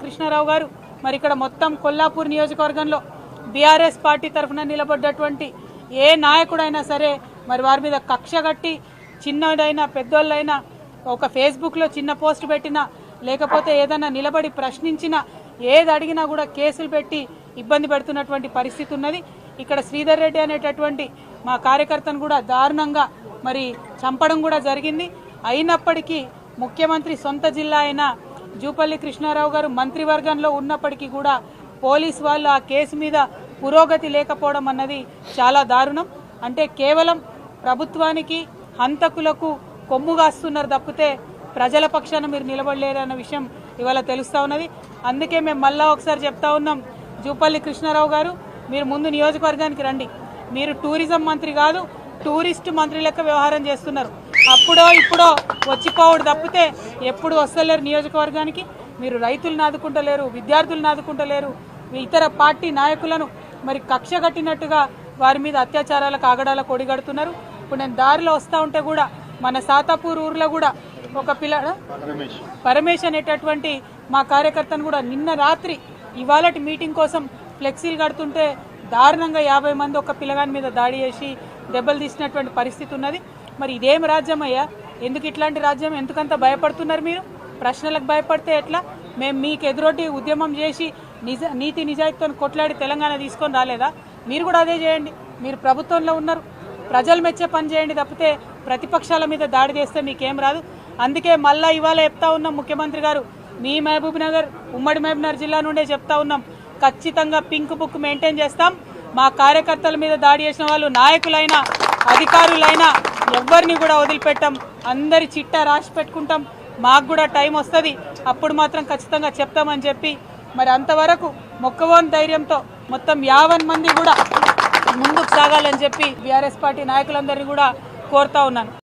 కృష్ణారావు గారు మరి ఇక్కడ మొత్తం కొల్లాపూర్ నియోజకవర్గంలో బీఆర్ఎస్ పార్టీ తరఫున నిలబడ్డటువంటి ఏ నాయకుడైనా సరే మరి వారి మీద కక్ష కట్టి చిన్నదైనా పెద్దోళ్ళైనా ఒక ఫేస్బుక్లో చిన్న పోస్ట్ పెట్టినా లేకపోతే ఏదైనా నిలబడి ప్రశ్నించినా ఏది అడిగినా కూడా కేసులు పెట్టి ఇబ్బంది పెడుతున్నటువంటి పరిస్థితి ఉన్నది. ఇక్కడ శ్రీధర్ రెడ్డి అనేటటువంటి మా కార్యకర్తను కూడా దారుణంగా మరి చంపడం కూడా జరిగింది. అయినప్పటికీ ముఖ్యమంత్రి సొంత జిల్లా అయిన జూపల్లి కృష్ణారావు గారు మంత్రివర్గంలో ఉన్నప్పటికీ కూడా పోలీసు వాళ్ళు ఆ కేసు మీద పురోగతి లేకపోవడం అన్నది చాలా దారుణం. అంటే కేవలం ప్రభుత్వానికి హంతకులకు కొమ్ముగాస్తున్నారు తప్పితే ప్రజల పక్షాన మీరు నిలబడలేరన్న విషయం ఇవాళ తెలుస్తూ ఉన్నది. అందుకే మేము మళ్ళా ఒకసారి చెప్తా ఉన్నాం, జూపల్లి కృష్ణారావు గారు మీరు ముందు నియోజకవర్గానికి రండి. మీరు టూరిజం మంత్రి కాదు, టూరిస్ట్ మంత్రి లెక్క వ్యవహారం చేస్తున్నారు. అప్పుడో ఇప్పుడో వచ్చిపోవడు తప్పితే ఎప్పుడు వస్తలేరు నియోజకవర్గానికి. మీరు రైతులను ఆదుకుంటలేరు, విద్యార్థులను ఆదుకుంటలేరు, ఇతర పార్టీ నాయకులను మరి కక్ష కట్టినట్టుగా వారి మీద అత్యాచారాలకు ఆగడాలకు ఒడిగడుతున్నారు. ఇప్పుడు నేను దారిలో వస్తూ ఉంటే కూడా మన సాతాపూర్ ఊర్లో కూడా ఒక పరమేష్ అనేటటువంటి మా కార్యకర్తను కూడా నిన్న రాత్రి ఇవాళటి మీటింగ్ కోసం ఫ్లెక్సీలు కడుతుంటే దారుణంగా 50 మంది ఒక పిల్లగాని మీద దాడి చేసి దెబ్బలు తీసినటువంటి పరిస్థితి ఉన్నది. మరి ఇదేం రాజ్యం అయ్యా? ఎందుకు ఇట్లాంటి రాజ్యం? ఎందుకంత భయపడుతున్నారు మీరు? ప్రశ్నలకు భయపడితే ఎట్లా? మేము మీకు ఎదురొడ్డి ఉద్యమం చేసి నీతి నిజాయితీతో కొట్లాడి తెలంగాణ తీసుకొని రాలేదా? మీరు కూడా అదే చేయండి. మీరు ప్రభుత్వంలో ఉన్నారు, ప్రజలు మెచ్చే పని చేయండి తప్పితే ప్రతిపక్షాల మీద దాడి చేస్తే మీకేం రాదు. అందుకే మళ్ళీ ఇవాళ చెప్తా ఉన్నాం, ముఖ్యమంత్రి గారు మీ మహబూబ్ నగర్ ఉమ్మడి మహబూబ్నగర్ జిల్లా నుండే చెప్తా ఉన్నాం, ఖచ్చితంగా పింక్ బుక్ మెయింటైన్ చేస్తాం. మా కార్యకర్తల మీద దాడి చేసిన వాళ్ళు నాయకులైనా అధికారులైనా ఎవరిని కూడా వదిలిపెట్టాం. అందరి చిట్టా రాసి పెట్టుకుంటాం. మాకు కూడా టైం వస్తుంది, అప్పుడు మాత్రం ఖచ్చితంగా చెప్తామని చెప్పి మరి అంతవరకు మొక్కవోని ధైర్యంతో మొత్తం 50 మంది కూడా ముందుకు సాగాలని చెప్పి బీఆర్ఎస్ పార్టీ నాయకులందరినీ కూడా కోరుతా ఉన్నాను.